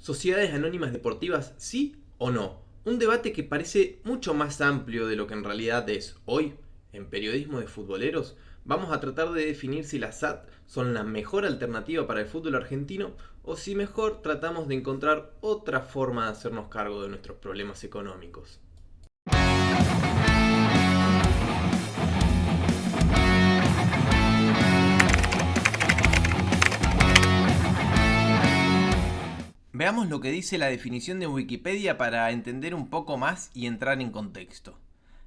¿Sociedades anónimas deportivas, sí o no? Un debate que parece mucho más amplio de lo que en realidad es. Hoy, en Periodismo de Futboleros, vamos a tratar de definir si las SAT son la mejor alternativa para el fútbol argentino o si mejor tratamos de encontrar otra forma de hacernos cargo de nuestros problemas económicos. Veamos lo que dice la definición de Wikipedia para entender un poco más y entrar en contexto.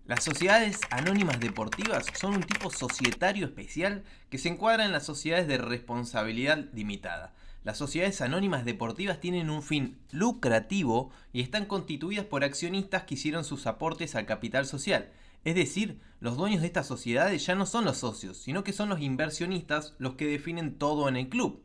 Las sociedades anónimas deportivas son un tipo societario especial que se encuadra en las sociedades de responsabilidad limitada. Las sociedades anónimas deportivas tienen un fin lucrativo y están constituidas por accionistas que hicieron sus aportes al capital social. Es decir, los dueños de estas sociedades ya no son los socios, sino que son los inversionistas los que definen todo en el club.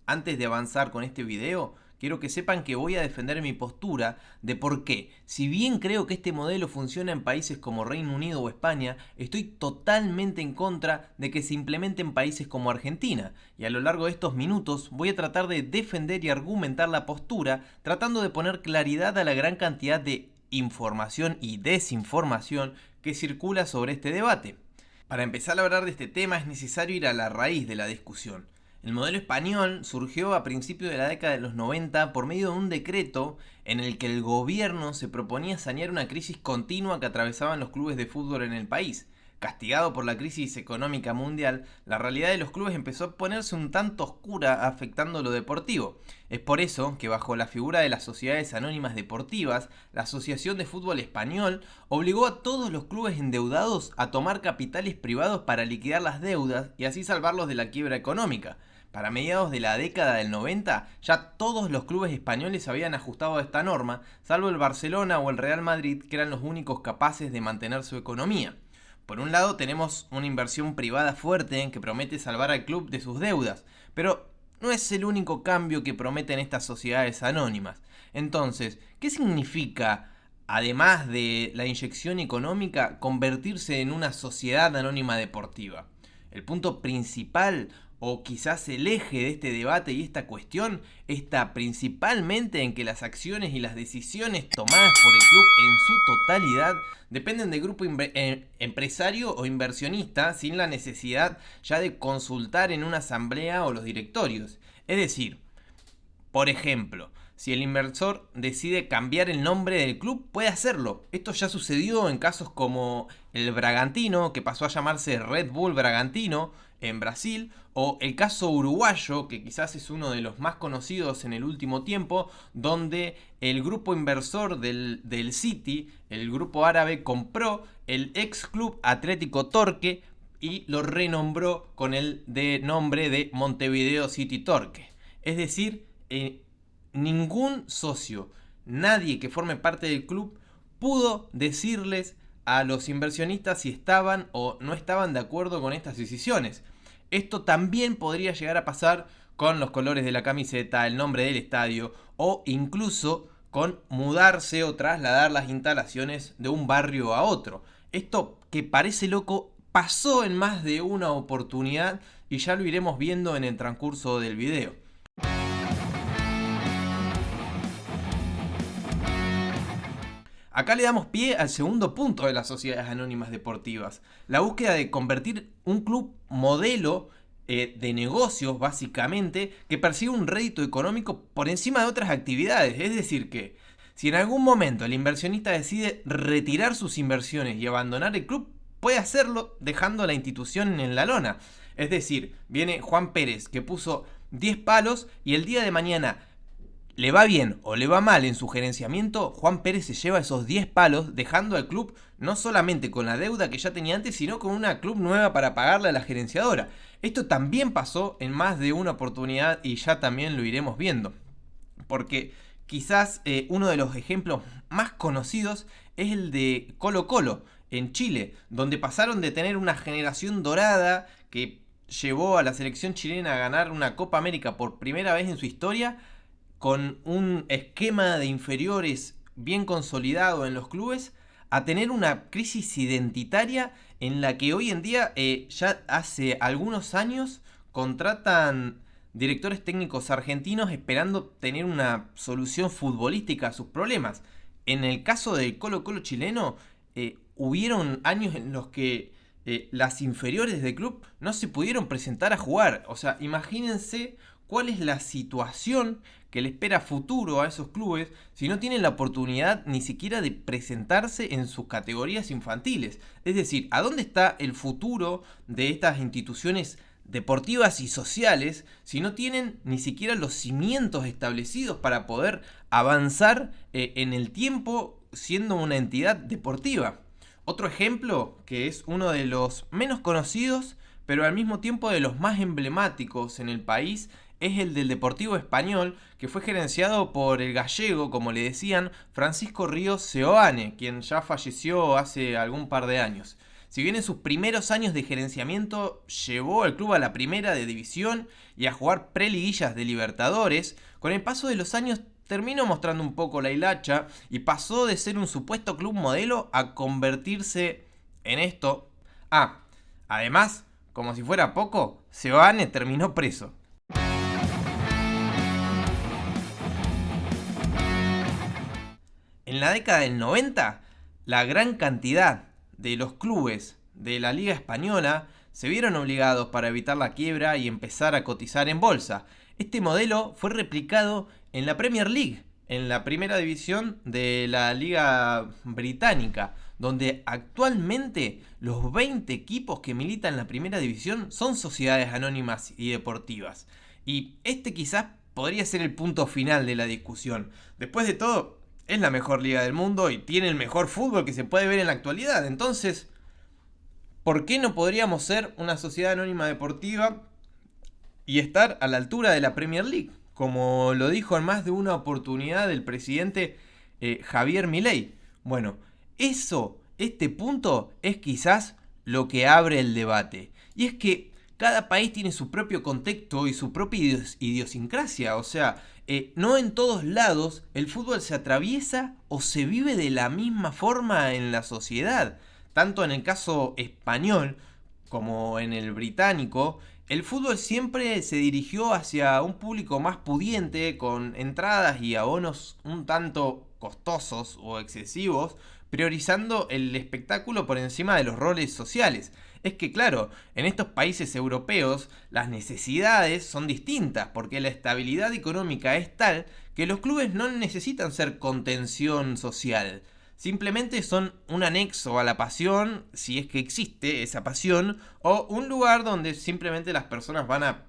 Antes de avanzar con este video, quiero que sepan que voy a defender mi postura de por qué, si bien creo que este modelo funciona en países como Reino Unido o España, estoy totalmente en contra de que se implemente en países como Argentina. Y a lo largo de estos minutos voy a tratar de defender y argumentar la postura, tratando de poner claridad a la gran cantidad de información y desinformación que circula sobre este debate. Para empezar a hablar de este tema es necesario ir a la raíz de la discusión. El modelo español surgió a principios de la década de los 90 por medio de un decreto en el que el gobierno se proponía sanear una crisis continua que atravesaban los clubes de fútbol en el país. Castigado por la crisis económica mundial, la realidad de los clubes empezó a ponerse un tanto oscura, afectando lo deportivo. Es por eso que bajo la figura de las sociedades anónimas deportivas, la Asociación de Fútbol Español obligó a todos los clubes endeudados a tomar capitales privados para liquidar las deudas y así salvarlos de la quiebra económica. Para mediados de la década del 90, ya todos los clubes españoles habían ajustado a esta norma, salvo el Barcelona o el Real Madrid, que eran los únicos capaces de mantener su economía. Por un lado tenemos una inversión privada fuerte que promete salvar al club de sus deudas, pero no es el único cambio que prometen estas sociedades anónimas. Entonces, ¿qué significa, además de la inyección económica, convertirse en una sociedad anónima deportiva? El punto principal, o quizás el eje de este debate y esta cuestión, está principalmente en que las acciones y las decisiones tomadas por el club en su totalidad dependen del grupo empresario o inversionista, sin la necesidad ya de consultar en una asamblea o los directorios. Es decir, por ejemplo, si el inversor decide cambiar el nombre del club, puede hacerlo. Esto ya sucedió en casos como el Bragantino, que pasó a llamarse Red Bull Bragantino en Brasil, o el caso uruguayo, que quizás es uno de los más conocidos en el último tiempo, donde el grupo inversor del City, el grupo árabe, compró el ex club Atlético Torque y lo renombró con el nombre de Montevideo City Torque. Es decir, ningún socio, nadie que forme parte del club pudo decirles a los inversionistas si estaban o no estaban de acuerdo con estas decisiones. Esto también podría llegar a pasar con los colores de la camiseta, el nombre del estadio o incluso con mudarse o trasladar las instalaciones de un barrio a otro. Esto que parece loco pasó en más de una oportunidad y ya lo iremos viendo en el transcurso del video. Acá le damos pie al segundo punto de las sociedades anónimas deportivas, la búsqueda de convertir un club modelo de negocios, básicamente, que persigue un rédito económico por encima de otras actividades. Es decir que, si en algún momento el inversionista decide retirar sus inversiones y abandonar el club, puede hacerlo dejando la institución en la lona. Es decir, viene Juan Pérez, que puso 10 palos y el día de mañana le va bien o le va mal en su gerenciamiento, Juan Pérez se lleva esos 10 palos, dejando al club no solamente con la deuda que ya tenía antes, sino con una club nueva para pagarle a la gerenciadora. Esto también pasó en más de una oportunidad y ya también lo iremos viendo. Porque quizás uno de los ejemplos más conocidos es el de Colo-Colo en Chile, donde pasaron de tener una generación dorada que llevó a la selección chilena a ganar una Copa América por primera vez en su historia, con un esquema de inferiores bien consolidado en los clubes, a tener una crisis identitaria en la que hoy en día, ya hace algunos años, contratan directores técnicos argentinos esperando tener una solución futbolística a sus problemas. En el caso del Colo-Colo chileno, hubieron años en los que las inferiores del club no se pudieron presentar a jugar. O sea, imagínense cuál es la situación que le espera a futuro a esos clubes si no tienen la oportunidad ni siquiera de presentarse en sus categorías infantiles. Es decir, ¿a dónde está el futuro de estas instituciones deportivas y sociales si no tienen ni siquiera los cimientos establecidos para poder avanzar en el tiempo siendo una entidad deportiva? Otro ejemplo, que es uno de los menos conocidos, pero al mismo tiempo de los más emblemáticos en el país, es el del Deportivo Español, que fue gerenciado por el gallego, como le decían, Francisco Ríos Seoane, quien ya falleció hace algún par de años. Si bien en sus primeros años de gerenciamiento llevó al club a la primera de división y a jugar preliguillas de Libertadores, con el paso de los años terminó mostrando un poco la hilacha y pasó de ser un supuesto club modelo a convertirse en esto. Además, como si fuera poco, Seoane terminó preso. En la década del 90, la gran cantidad de los clubes de la Liga Española se vieron obligados para evitar la quiebra y empezar a cotizar en bolsa. Este modelo fue replicado en la Premier League, en la primera división de la Liga Británica, donde actualmente los 20 equipos que militan en la primera división son sociedades anónimas y deportivas. Y este quizás podría ser el punto final de la discusión. Después de todo, es la mejor liga del mundo y tiene el mejor fútbol que se puede ver en la actualidad. Entonces, ¿por qué no podríamos ser una sociedad anónima deportiva y estar a la altura de la Premier League? Como lo dijo en más de una oportunidad el presidente Javier Milei. Bueno, este punto es quizás lo que abre el debate. Y es que cada país tiene su propio contexto y su propia idiosincrasia. O sea, no en todos lados el fútbol se atraviesa o se vive de la misma forma en la sociedad. Tanto en el caso español como en el británico, el fútbol siempre se dirigió hacia un público más pudiente, con entradas y abonos un tanto costosos o excesivos, priorizando el espectáculo por encima de los roles sociales. Es que claro, en estos países europeos las necesidades son distintas, porque la estabilidad económica es tal que los clubes no necesitan ser contención social. Simplemente son un anexo a la pasión, si es que existe esa pasión, o un lugar donde simplemente las personas van a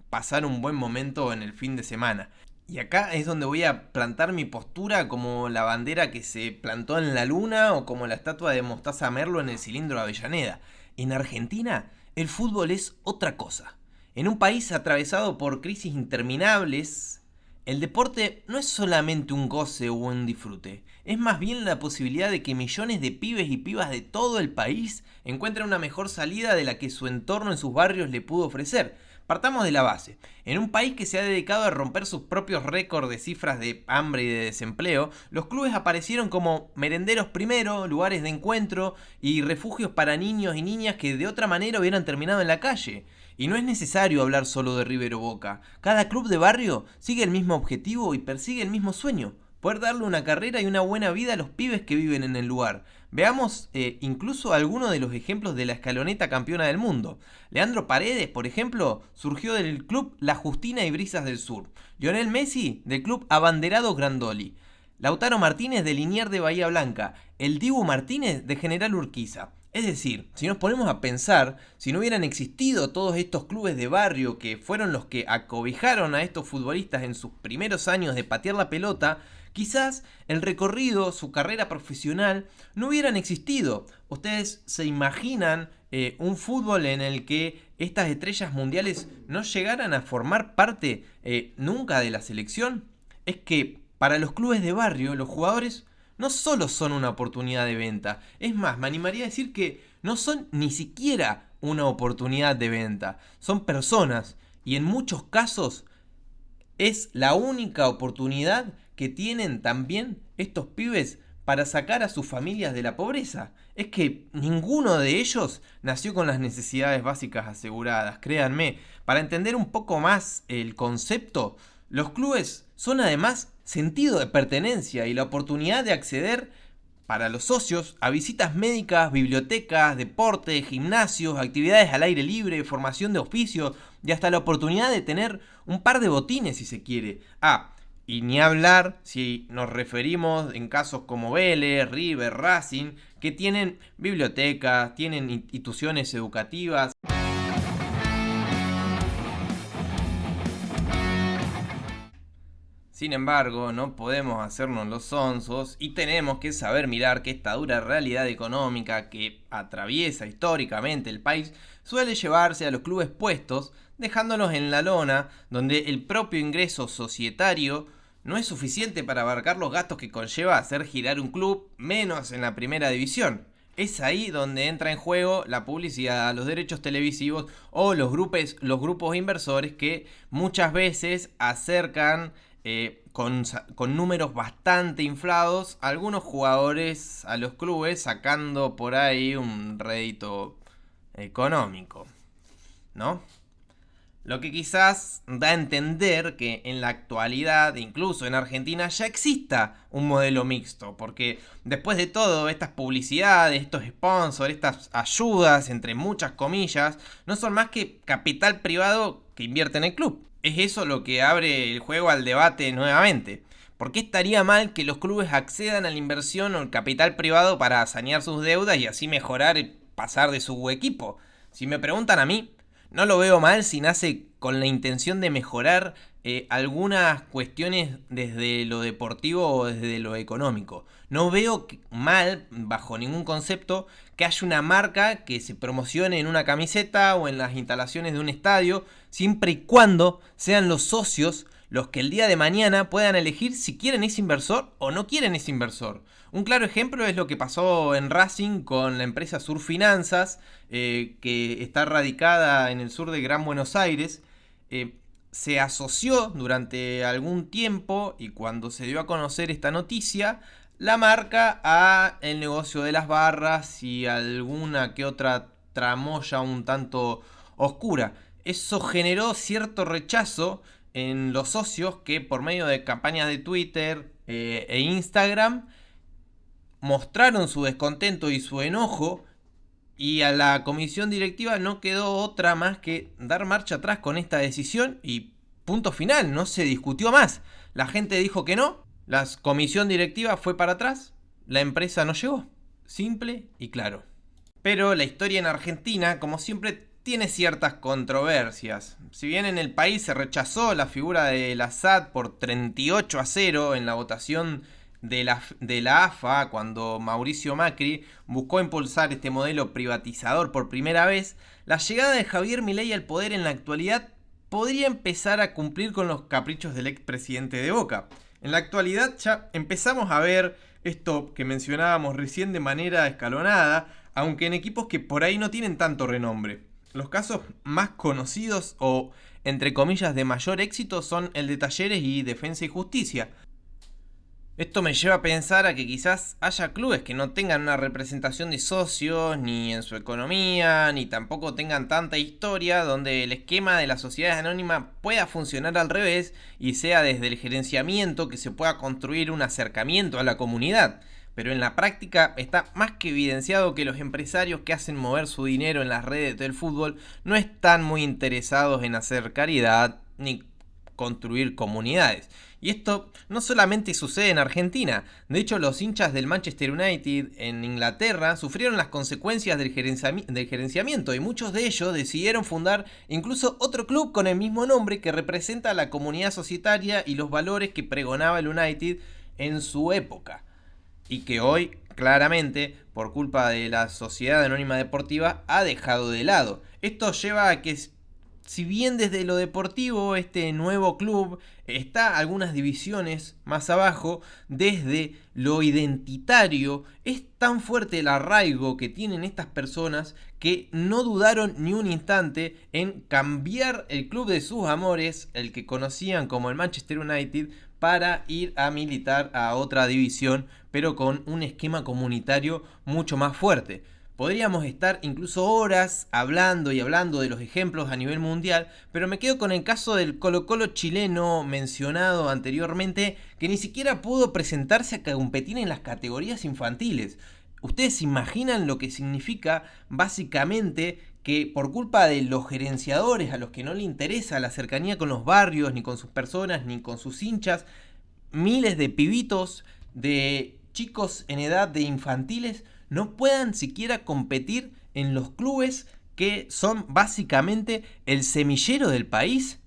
pasar un buen momento en el fin de semana. Y acá es donde voy a plantar mi postura como la bandera que se plantó en la luna o como la estatua de Mostaza Merlo en el cilindro de Avellaneda. En Argentina, el fútbol es otra cosa. En un país atravesado por crisis interminables, el deporte no es solamente un goce o un disfrute, es más bien la posibilidad de que millones de pibes y pibas de todo el país encuentren una mejor salida de la que su entorno en sus barrios le pudo ofrecer. Partamos de la base. En un país que se ha dedicado a romper sus propios récords de cifras de hambre y de desempleo, los clubes aparecieron como merenderos primero, lugares de encuentro y refugios para niños y niñas que de otra manera hubieran terminado en la calle. Y no es necesario hablar solo de River o Boca. Cada club de barrio sigue el mismo objetivo y persigue el mismo sueño: poder darle una carrera y una buena vida a los pibes que viven en el lugar. Veamos incluso algunos de los ejemplos de la escaloneta campeona del mundo. Leandro Paredes, por ejemplo, surgió del club La Justina y Brisas del Sur. Lionel Messi, del club Abanderados Grandoli. Lautaro Martínez, de Liniers de Bahía Blanca. El Dibu Martínez, de General Urquiza. Es decir, si nos ponemos a pensar, si no hubieran existido todos estos clubes de barrio que fueron los que acobijaron a estos futbolistas en sus primeros años de patear la pelota, quizás el recorrido, su carrera profesional, no hubieran existido. ¿Ustedes se imaginan un fútbol en el que estas estrellas mundiales no llegaran a formar parte nunca de la selección? Es que para los clubes de barrio, los jugadores no solo son una oportunidad de venta. Es más, me animaría a decir que no son ni siquiera una oportunidad de venta. Son personas y en muchos casos es la única oportunidad que tienen también estos pibes para sacar a sus familias de la pobreza. Es que ninguno de ellos nació con las necesidades básicas aseguradas, créanme. Para entender un poco más el concepto, los clubes son además sentido de pertenencia y la oportunidad de acceder para los socios a visitas médicas, bibliotecas, deportes, gimnasios, actividades al aire libre, formación de oficio y hasta la oportunidad de tener un par de botines si se quiere. Y ni hablar si nos referimos en casos como Vélez, River, Racing, que tienen bibliotecas, tienen instituciones educativas. Sin embargo, no podemos hacernos los sonsos y tenemos que saber mirar que esta dura realidad económica que atraviesa históricamente el país suele llevarse a los clubes puestos, dejándolos en la lona, donde el propio ingreso societario no es suficiente para abarcar los gastos que conlleva hacer girar un club, menos en la primera división. Es ahí donde entra en juego la publicidad, los derechos televisivos o los grupos inversores que muchas veces acercan con números bastante inflados algunos jugadores a los clubes, sacando por ahí un rédito económico, ¿no? Lo que quizás da a entender que en la actualidad, incluso en Argentina, ya exista un modelo mixto, porque después de todo, estas publicidades, estos sponsors, estas ayudas, entre muchas comillas, no son más que capital privado que invierte en el club. Es eso lo que abre el juego al debate nuevamente. ¿Por qué estaría mal que los clubes accedan a la inversión o el capital privado para sanear sus deudas y así mejorar el pasar de su equipo? Si me preguntan a mí, no lo veo mal si nace con la intención de mejorar algunas cuestiones desde lo deportivo o desde lo económico. No veo mal, bajo ningún concepto, que haya una marca que se promocione en una camiseta o en las instalaciones de un estadio, siempre y cuando sean los socios los que el día de mañana puedan elegir si quieren ese inversor o no quieren ese inversor. Un claro ejemplo es lo que pasó en Racing con la empresa Sur Finanzas, que está radicada en el sur de Gran Buenos Aires. Se asoció durante algún tiempo y cuando se dio a conocer esta noticia, la marca a el negocio de las barras y alguna que otra tramoya un tanto oscura. Eso generó cierto rechazo en los socios que por medio de campañas de Twitter e Instagram mostraron su descontento y su enojo, y a la comisión directiva no quedó otra más que dar marcha atrás con esta decisión y punto final, no se discutió más. La gente dijo que no, la comisión directiva fue para atrás, la empresa no llegó. Simple y claro. Pero la historia en Argentina, como siempre, tiene ciertas controversias. Si bien en el país se rechazó la figura de la SAT por 38-0 en la votación de la AFA, cuando Mauricio Macri buscó impulsar este modelo privatizador por primera vez, la llegada de Javier Milei al poder en la actualidad podría empezar a cumplir con los caprichos del expresidente de Boca. En la actualidad ya empezamos a ver esto que mencionábamos recién de manera escalonada, aunque en equipos que por ahí no tienen tanto renombre. Los casos más conocidos o, entre comillas, de mayor éxito son el de Talleres y Defensa y Justicia. Esto me lleva a pensar a que quizás haya clubes que no tengan una representación de socios, ni en su economía, ni tampoco tengan tanta historia, donde el esquema de las sociedades anónimas pueda funcionar al revés y sea desde el gerenciamiento que se pueda construir un acercamiento a la comunidad. Pero en la práctica está más que evidenciado que los empresarios que hacen mover su dinero en las redes del fútbol no están muy interesados en hacer caridad ni construir comunidades. Y esto no solamente sucede en Argentina. De hecho, los hinchas del Manchester United en Inglaterra sufrieron las consecuencias del gerenciamiento y muchos de ellos decidieron fundar incluso otro club con el mismo nombre que representa a la comunidad societaria y los valores que pregonaba el United en su época. Y que hoy, claramente, por culpa de la Sociedad Anónima Deportiva, ha dejado de lado. Esto lleva a que, si bien desde lo deportivo este nuevo club está algunas divisiones más abajo, desde lo identitario es tan fuerte el arraigo que tienen estas personas que no dudaron ni un instante en cambiar el club de sus amores, el que conocían como el Manchester United, para ir a militar a otra división, pero con un esquema comunitario mucho más fuerte. Podríamos estar incluso horas hablando y hablando de los ejemplos a nivel mundial, pero me quedo con el caso del Colo-Colo chileno mencionado anteriormente, que ni siquiera pudo presentarse a competir en las categorías infantiles. ¿Ustedes se imaginan lo que significa básicamente que por culpa de los gerenciadores a los que no le interesa la cercanía con los barrios, ni con sus personas, ni con sus hinchas, miles de pibitos, de chicos en edad de infantiles, no puedan siquiera competir en los clubes que son básicamente el semillero del país?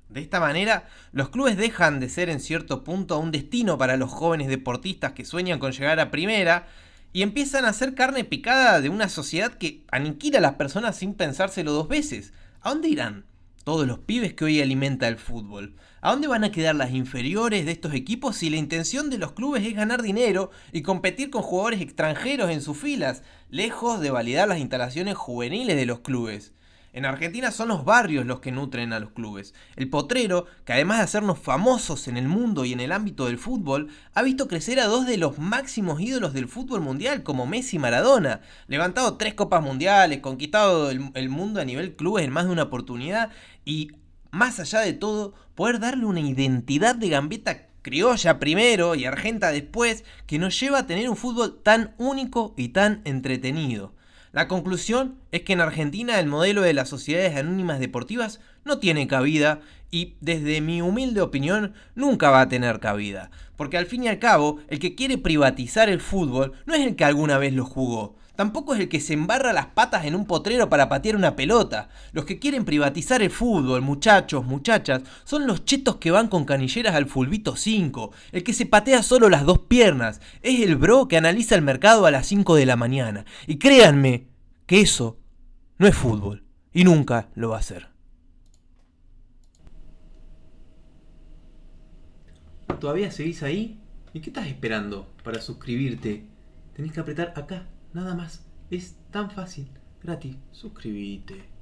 De esta manera, los clubes dejan de ser en cierto punto un destino para los jóvenes deportistas que sueñan con llegar a primera y empiezan a ser carne picada de una sociedad que aniquila a las personas sin pensárselo dos veces. ¿A dónde irán todos los pibes que hoy alimenta el fútbol? ¿A dónde van a quedar las inferiores de estos equipos si la intención de los clubes es ganar dinero y competir con jugadores extranjeros en sus filas, lejos de validar las instalaciones juveniles de los clubes? En Argentina son los barrios los que nutren a los clubes. El Potrero, que además de hacernos famosos en el mundo y en el ámbito del fútbol, ha visto crecer a dos de los máximos ídolos del fútbol mundial, como Messi y Maradona. Levantado 3 copas mundiales, conquistado el mundo a nivel clubes en más de una oportunidad y, más allá de todo, poder darle una identidad de gambeta criolla primero y argenta después, que nos lleva a tener un fútbol tan único y tan entretenido. La conclusión es que en Argentina el modelo de las sociedades anónimas deportivas no tiene cabida y, desde mi humilde opinión, nunca va a tener cabida. Porque al fin y al cabo, el que quiere privatizar el fútbol no es el que alguna vez lo jugó. Tampoco es el que se embarra las patas en un potrero para patear una pelota. Los que quieren privatizar el fútbol, muchachos, muchachas, son los chetos que van con canilleras al fulbito 5. El que se patea solo las dos piernas. Es el bro que analiza el mercado a las 5 de la mañana. Y créanme que eso no es fútbol. Y nunca lo va a ser. ¿Todavía seguís ahí? ¿Y qué estás esperando para suscribirte? Tenés que apretar acá, nada más. Es tan fácil, gratis. Suscríbete.